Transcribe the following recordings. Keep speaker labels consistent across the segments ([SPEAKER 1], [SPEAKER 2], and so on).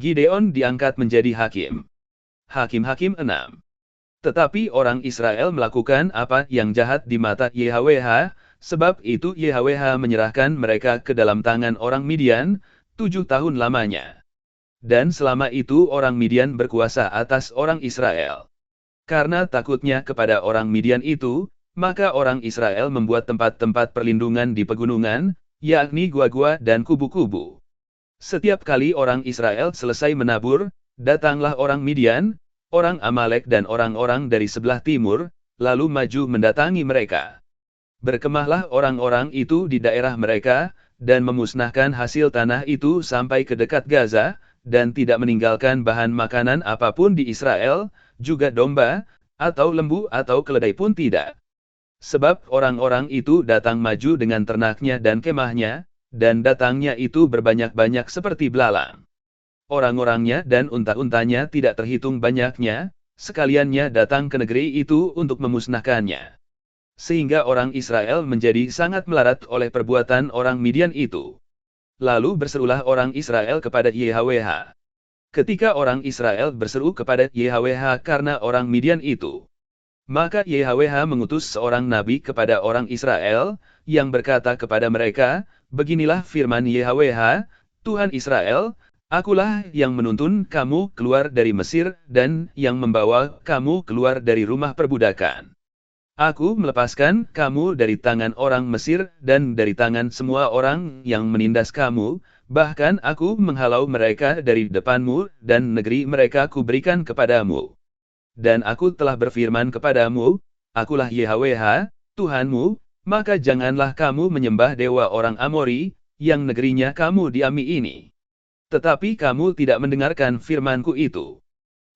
[SPEAKER 1] Gideon diangkat menjadi hakim. Hakim-hakim 6. Tetapi orang Israel melakukan apa yang jahat di mata YHWH, sebab itu YHWH menyerahkan mereka ke dalam tangan orang Midian, 7 tahun lamanya. Dan selama itu orang Midian berkuasa atas orang Israel. Karena takutnya kepada orang Midian itu, maka orang Israel membuat tempat-tempat perlindungan di pegunungan, yakni gua-gua dan kubu-kubu. Setiap kali orang Israel selesai menabur, datanglah orang Midian, orang Amalek dan orang-orang dari sebelah timur, lalu maju mendatangi mereka. Berkemahlah orang-orang itu di daerah mereka, dan memusnahkan hasil tanah itu sampai ke dekat Gaza, dan tidak meninggalkan bahan makanan apapun di Israel, juga domba, atau lembu atau keledai pun tidak. Sebab orang-orang itu datang maju dengan ternaknya dan kemahnya, dan datangnya itu berbanyak-banyak seperti belalang. Orang-orangnya dan unta-untanya tidak terhitung banyaknya, sekaliannya datang ke negeri itu untuk memusnahkannya. Sehingga orang Israel menjadi sangat melarat oleh perbuatan orang Midian itu. Lalu berserulah orang Israel kepada YHWH. Ketika orang Israel berseru kepada YHWH karena orang Midian itu, maka YHWH mengutus seorang nabi kepada orang Israel, yang berkata kepada mereka, "Beginilah firman YHWH, Tuhan Israel, Akulah yang menuntun kamu keluar dari Mesir dan yang membawa kamu keluar dari rumah perbudakan. Aku melepaskan kamu dari tangan orang Mesir dan dari tangan semua orang yang menindas kamu, bahkan aku menghalau mereka dari depanmu dan negeri mereka kuberikan kepadamu. Dan aku telah berfirman kepadamu, Akulah YHWH, Tuhanmu, maka janganlah kamu menyembah dewa orang Amori, yang negerinya kamu diami ini. Tetapi kamu tidak mendengarkan firmanku itu."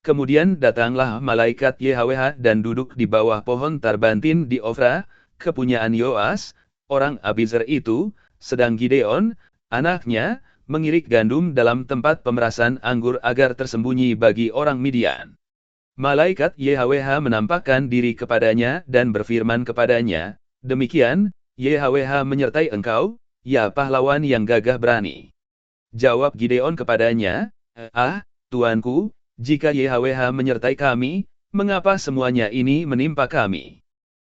[SPEAKER 1] Kemudian datanglah malaikat YHWH dan duduk di bawah pohon tarbantin di Ofra, kepunyaan Yoas, orang Abizer itu, sedang Gideon, anaknya, mengirik gandum dalam tempat pemerasan anggur agar tersembunyi bagi orang Midian. Malaikat YHWH menampakkan diri kepadanya dan berfirman kepadanya, "Demikian, YHWH menyertai engkau, ya pahlawan yang gagah berani." Jawab Gideon kepadanya, Tuanku, jika YHWH menyertai kami, mengapa semuanya ini menimpa kami?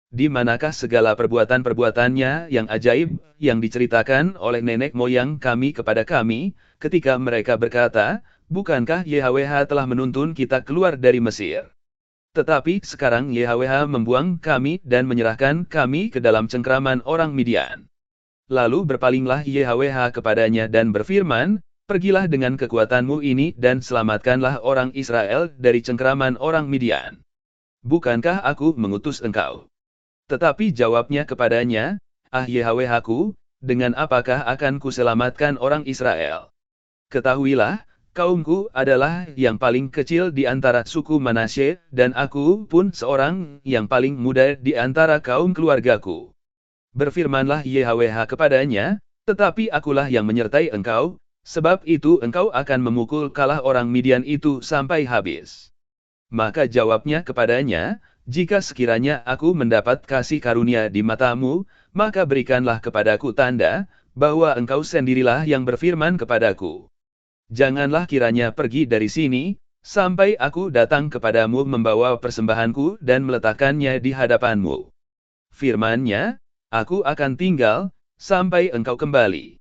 [SPEAKER 1] Di manakah segala perbuatan-perbuatannya yang ajaib, yang diceritakan oleh nenek moyang kami kepada kami, ketika mereka berkata, "Bukankah YHWH telah menuntun kita keluar dari Mesir?" Tetapi sekarang YHWH membuang kami dan menyerahkan kami ke dalam cengkraman orang Midian. Lalu berpalinglah YHWH kepadanya dan berfirman, "Pergilah dengan kekuatanmu ini dan selamatkanlah orang Israel dari cengkraman orang Midian. Bukankah aku mengutus engkau?" Tetapi jawabnya kepadanya, YHWH-ku, dengan apakah akan kuselamatkan orang Israel? Ketahuilah, kaumku adalah yang paling kecil di antara suku Manasye, dan aku pun seorang yang paling muda di antara kaum keluargaku. Berfirmanlah YHWH kepadanya, "Tetapi akulah yang menyertai engkau, sebab itu engkau akan memukul kalah orang Midian itu sampai habis." Maka jawabnya kepadanya, "Jika sekiranya aku mendapat kasih karunia di matamu, maka berikanlah kepadaku tanda, bahwa engkau sendirilah yang berfirman kepadaku. Janganlah kiranya pergi dari sini, sampai aku datang kepadamu membawa persembahanku dan meletakkannya di hadapanmu. Firman-Nya, aku akan tinggal, sampai engkau kembali."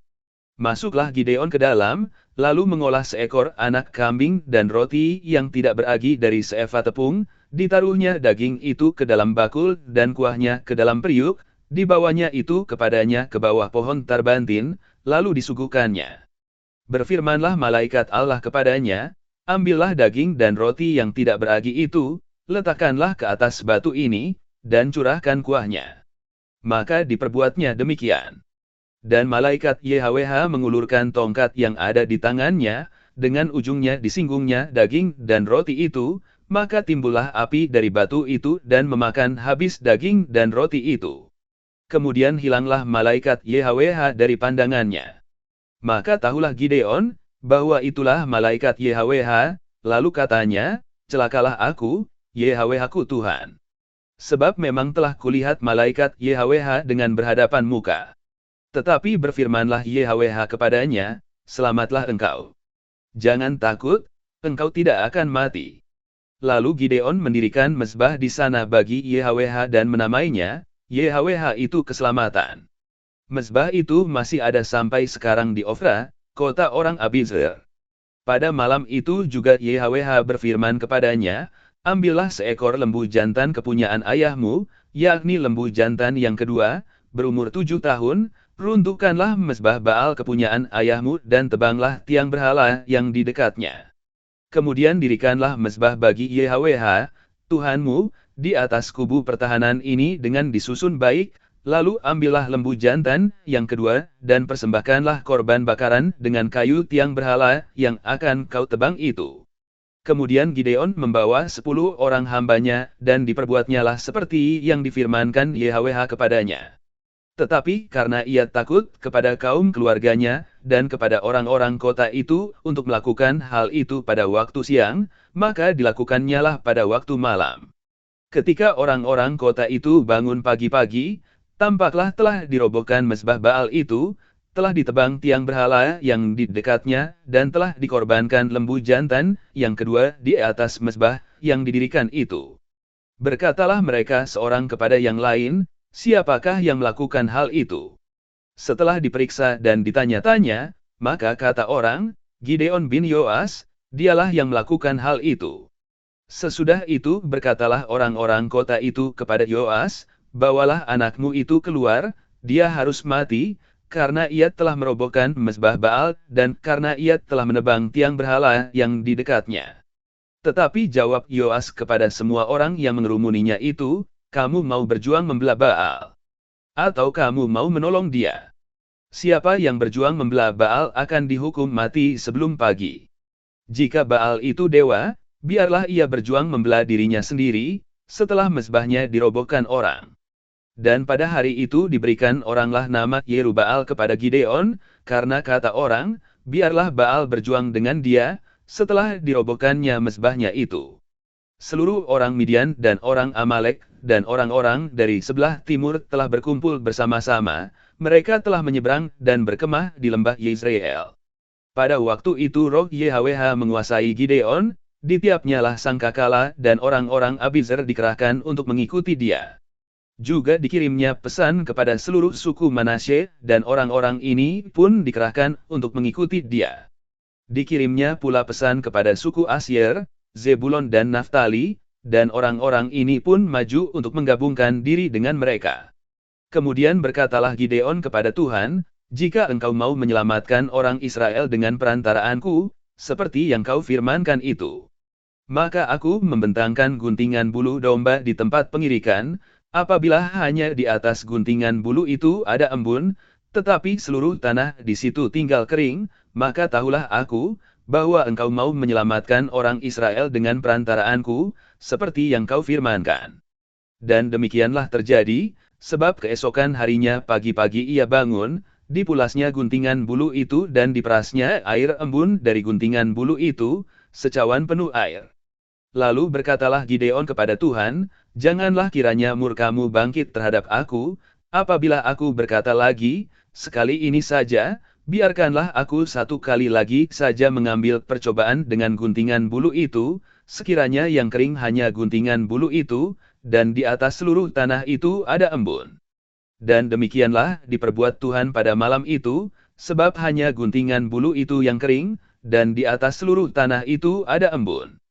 [SPEAKER 1] Masuklah Gideon ke dalam, lalu mengolah seekor anak kambing dan roti yang tidak beragi dari seeva tepung, ditaruhnya daging itu ke dalam bakul dan kuahnya ke dalam periuk, dibawanya itu kepadanya ke bawah pohon tarbantin, lalu disuguhkannya. Berfirmanlah malaikat Allah kepadanya, "Ambillah daging dan roti yang tidak beragi itu, letakkanlah ke atas batu ini, dan curahkan kuahnya." Maka diperbuatnya demikian. Dan malaikat YHWH mengulurkan tongkat yang ada di tangannya, dengan ujungnya disinggungnya daging dan roti itu, maka timbullah api dari batu itu dan memakan habis daging dan roti itu. Kemudian hilanglah malaikat YHWH dari pandangannya. Maka tahulah Gideon, bahwa itulah malaikat YHWH, lalu katanya, "Celakalah aku, YHWH-ku Tuhan. Sebab memang telah kulihat malaikat YHWH dengan berhadapan muka." Tetapi berfirmanlah YHWH kepadanya, "Selamatlah engkau. Jangan takut, engkau tidak akan mati. Lalu Gideon mendirikan mezbah di sana bagi YHWH dan menamainya, YHWH itu keselamatan. Mezbah itu masih ada sampai sekarang di Ofra, kota orang Abiezer. Pada malam itu juga YHWH berfirman kepadanya, ambillah seekor lembu jantan kepunyaan ayahmu, yakni lembu jantan yang kedua, berumur 7 tahun, runtuhkanlah mezbah Baal kepunyaan ayahmu dan tebanglah tiang berhala yang di dekatnya. Kemudian dirikanlah mezbah bagi YHWH, Tuhanmu, di atas kubu pertahanan ini dengan disusun baik, lalu ambillah lembu jantan yang kedua, dan persembahkanlah korban bakaran dengan kayu tiang berhala yang akan kau tebang itu. Kemudian Gideon membawa 10 orang hambanya, dan diperbuatnyalah seperti yang difirmankan YHWH kepadanya. Tetapi karena ia takut kepada kaum keluarganya, dan kepada orang-orang kota itu untuk melakukan hal itu pada waktu siang, maka dilakukannya pada waktu malam. Ketika orang-orang kota itu bangun pagi-pagi, tampaklah telah dirobohkan mezbah Baal itu, telah ditebang tiang berhala yang di dekatnya, dan telah dikorbankan lembu jantan yang kedua di atas mezbah yang didirikan itu. Berkatalah mereka seorang kepada yang lain, siapakah yang melakukan hal itu? Setelah diperiksa dan ditanya-tanya, maka kata orang, Gideon bin Yoas, dialah yang melakukan hal itu. Sesudah itu berkatalah orang-orang kota itu kepada Yoas, bawalah anakmu itu keluar, dia harus mati, karena ia telah merobohkan mezbah Baal, dan karena ia telah menebang tiang berhala yang di dekatnya. Tetapi jawab Yoas kepada semua orang yang mengerumuninya itu, kamu mau berjuang membela Baal? Atau kamu mau menolong dia? Siapa yang berjuang membela Baal akan dihukum mati sebelum pagi. Jika Baal itu dewa, biarlah ia berjuang membela dirinya sendiri, setelah mezbahnya dirobohkan orang. Dan pada hari itu diberikan oranglah nama Yerubbaal kepada Gideon, karena kata orang, biarlah Baal berjuang dengan dia, setelah dirobohkannya mezbahnya itu. Seluruh orang Midian dan orang Amalek, dan orang-orang dari sebelah timur telah berkumpul bersama-sama, mereka telah menyeberang dan berkemah di lembah Yezreel. Pada waktu itu roh YHWH menguasai Gideon, ditiapnyalah sangkakala dan orang-orang Abiezer dikerahkan untuk mengikuti dia. Juga dikirimnya pesan kepada seluruh suku Manasye, dan orang-orang ini pun dikerahkan untuk mengikuti dia. Dikirimnya pula pesan kepada suku Asyer, Zebulon dan Naftali, dan orang-orang ini pun maju untuk menggabungkan diri dengan mereka. Kemudian berkatalah Gideon kepada Tuhan, jika engkau mau menyelamatkan orang Israel dengan perantaraanku, seperti yang kau firmankan itu, maka aku membentangkan guntingan bulu domba di tempat pengirikan. Apabila hanya di atas guntingan bulu itu ada embun, tetapi seluruh tanah di situ tinggal kering, maka tahulah aku, bahwa engkau mau menyelamatkan orang Israel dengan perantaraanku, seperti yang kau firmankan. Dan demikianlah terjadi, sebab keesokan harinya pagi-pagi ia bangun, dipulasnya guntingan bulu itu dan diperasnya air embun dari guntingan bulu itu, secawan penuh air. Lalu berkatalah Gideon kepada Tuhan, janganlah kiranya murkamu bangkit terhadap aku, apabila aku berkata lagi, sekali ini saja, biarkanlah aku satu kali lagi saja mengambil percobaan dengan guntingan bulu itu, sekiranya yang kering hanya guntingan bulu itu, dan di atas seluruh tanah itu ada embun. Dan demikianlah diperbuat Tuhan pada malam itu, sebab hanya guntingan bulu itu yang kering, dan di atas seluruh tanah itu ada embun.